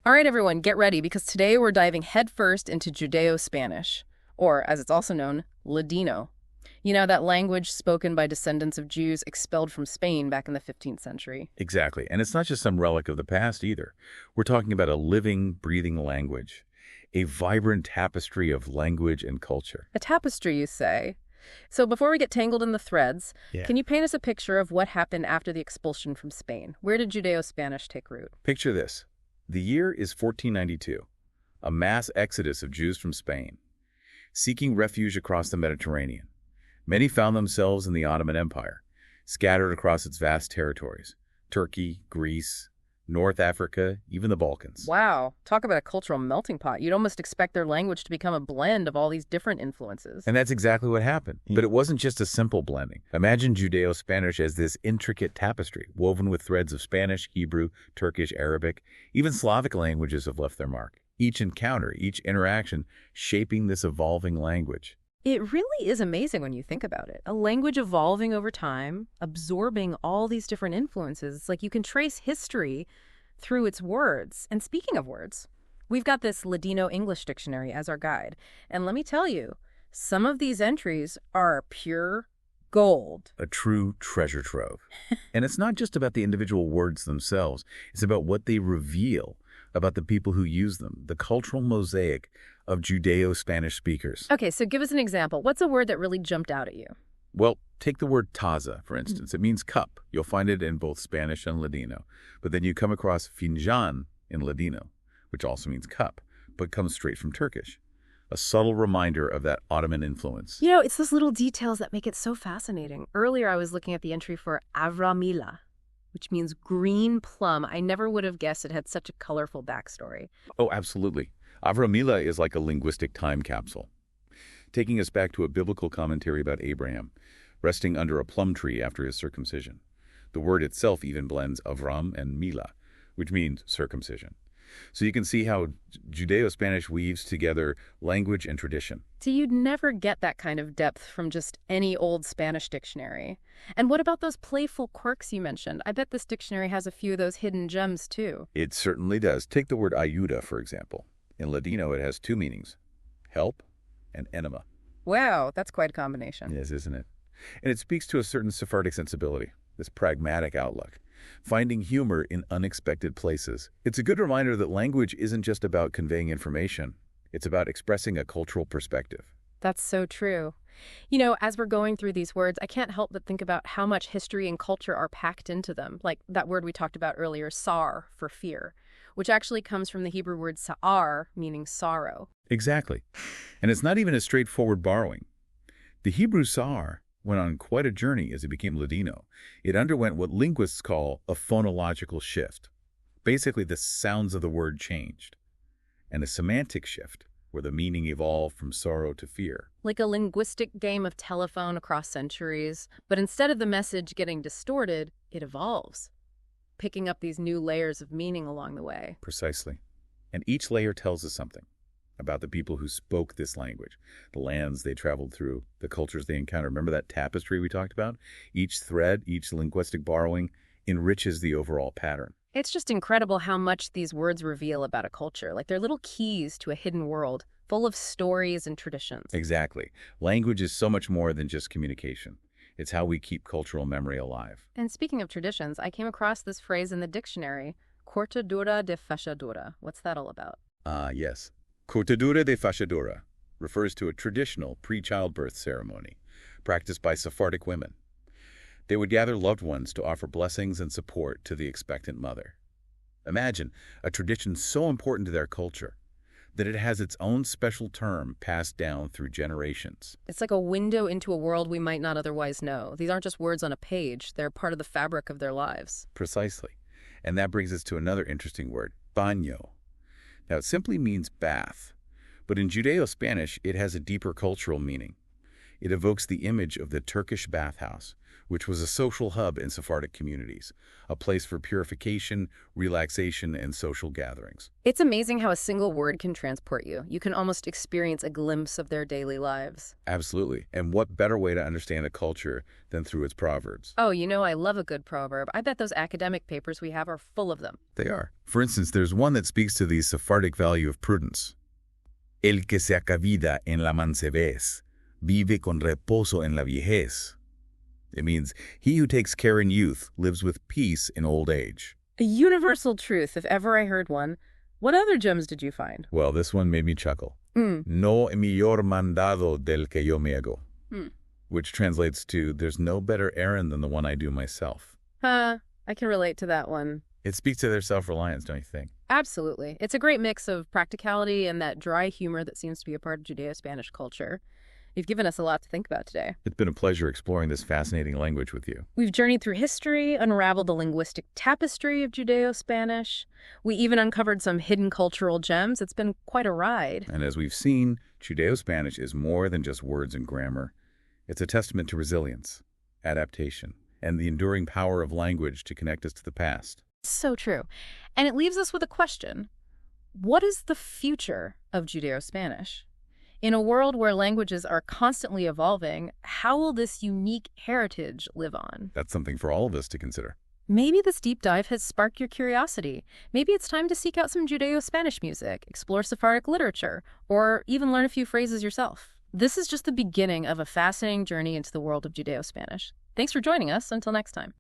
All right, everyone, get ready because today we're diving headfirst into Judeo-Spanish, or as it's also known, Ladino. You know, that language spoken by descendants of Jews expelled from Spain back in the 15th century. Exactly. And it's not just some relic of the past either. We're talking about a living, breathing language, a vibrant tapestry of language and culture. A tapestry, you say? So before we get tangled in the threads, can you paint us a picture of what happened after the expulsion from Spain? Where did Judeo-Spanish take root? Picture this. The year is 1492, a mass exodus of Jews from Spain, seeking refuge across the Mediterranean. Many found themselves in the Ottoman Empire, scattered across its vast territories: Turkey, Greece, North Africa, even the Balkans. Wow, talk about a cultural melting pot. You'd almost expect their language to become a blend of all these different influences. And that's exactly what happened. But it wasn't just a simple blending. Imagine Judeo-Spanish as this intricate tapestry, woven with threads of Spanish, Hebrew, Turkish, Arabic. Even Slavic languages have left their mark. Each encounter, each interaction, shaping this evolving language. It really is amazing when you think about it. A language evolving over time, absorbing all these different influences. It's like you can trace history through its words. And speaking of words, we've got this Ladino English dictionary as our guide. And let me tell you, some of these entries are pure gold. A true treasure trove. And it's not just about the individual words themselves. It's about what they reveal about the people who use them, the cultural mosaic of Judeo-Spanish speakers. Okay, so give us an example. What's a word that really jumped out at you? Well, take the word taza, for instance. It means cup. You'll find it in both Spanish and Ladino. But then you come across finjan in Ladino, which also means cup, but comes straight from Turkish. A subtle reminder of that Ottoman influence. You know, it's those little details that make it so fascinating. Earlier, I was looking at the entry for avramila, which means green plum. I never would have guessed it had such a colorful backstory. Oh, absolutely. Avramila is like a linguistic time capsule, taking us back to a biblical commentary about Abraham, resting under a plum tree after his circumcision. The word itself even blends Avram and Mila, which means circumcision. So you can see how Judeo-Spanish weaves together language and tradition. So you'd never get that kind of depth from just any old Spanish dictionary. And what about those playful quirks you mentioned? I bet this dictionary has a few of those hidden gems, too. It certainly does. Take the word ayuda, for example. In Ladino, it has two meanings: help and enema. Wow, that's quite a combination. Yes, isn't it? And it speaks to a certain Sephardic sensibility, this pragmatic outlook, finding humor in unexpected places. It's a good reminder that language isn't just about conveying information. It's about expressing a cultural perspective. That's so true. You know, as we're going through these words, I can't help but think about how much history and culture are packed into them. Like that word we talked about earlier, sar, for fear, which actually comes from the Hebrew word sa'ar, meaning sorrow. Exactly. And it's not even a straightforward borrowing. The Hebrew sa'ar went on quite a journey as it became Ladino. It underwent what linguists call a phonological shift. Basically, the sounds of the word changed. And a semantic shift, where the meaning evolved from sorrow to fear. Like a linguistic game of telephone across centuries, but instead of the message getting distorted, it evolves, picking up these new layers of meaning along the way. Precisely. And each layer tells us something about the people who spoke this language, the lands they traveled through, the cultures they encountered. Remember that tapestry we talked about? Each thread, each linguistic borrowing enriches the overall pattern. It's just incredible how much these words reveal about a culture. Like they're little keys to a hidden world full of stories and traditions. Exactly. Language is so much more than just communication. It's how we keep cultural memory alive. And speaking of traditions, I came across this phrase in the dictionary, cortadura de fachadura. What's that all about? Yes. Cortadura de fachadura refers to a traditional pre-childbirth ceremony practiced by Sephardic women. They would gather loved ones to offer blessings and support to the expectant mother. Imagine a tradition so important to their culture that it has its own special term passed down through generations. It's like a window into a world we might not otherwise know. These aren't just words on a page. They're part of the fabric of their lives. Precisely. And that brings us to another interesting word, baño. Now, it simply means bath, but in Judeo-Spanish, it has a deeper cultural meaning. It evokes the image of the Turkish bathhouse, which was a social hub in Sephardic communities, a place for purification, relaxation, and social gatherings. It's amazing how a single word can transport you. You can almost experience a glimpse of their daily lives. Absolutely. And what better way to understand a culture than through its proverbs? Oh, you know I love a good proverb. I bet those academic papers we have are full of them. They are. For instance, there's one that speaks to the Sephardic value of prudence. El que se acavida en la mancebez, vive con reposo en la viejez. It means, he who takes care in youth lives with peace in old age. A universal truth, if ever I heard one. What other gems did you find? Well, this one made me chuckle. No mejor mandado del que yo me hago. Which translates to, there's no better errand than the one I do myself. I can relate to that one. It speaks to their self-reliance, don't you think? Absolutely. It's a great mix of practicality and that dry humor that seems to be a part of Judeo-Spanish culture. You've given us a lot to think about today. It's been a pleasure exploring this fascinating language with you. We've journeyed through history, unraveled the linguistic tapestry of Judeo-Spanish. We even uncovered some hidden cultural gems. It's been quite a ride. And as we've seen, Judeo-Spanish is more than just words and grammar. It's a testament to resilience, adaptation, and the enduring power of language to connect us to the past. So true. And it leaves us with a question. What is the future of Judeo-Spanish? In a world where languages are constantly evolving, how will this unique heritage live on? That's something for all of us to consider. Maybe this deep dive has sparked your curiosity. Maybe it's time to seek out some Judeo-Spanish music, explore Sephardic literature, or even learn a few phrases yourself. This is just the beginning of a fascinating journey into the world of Judeo-Spanish. Thanks for joining us. Until next time.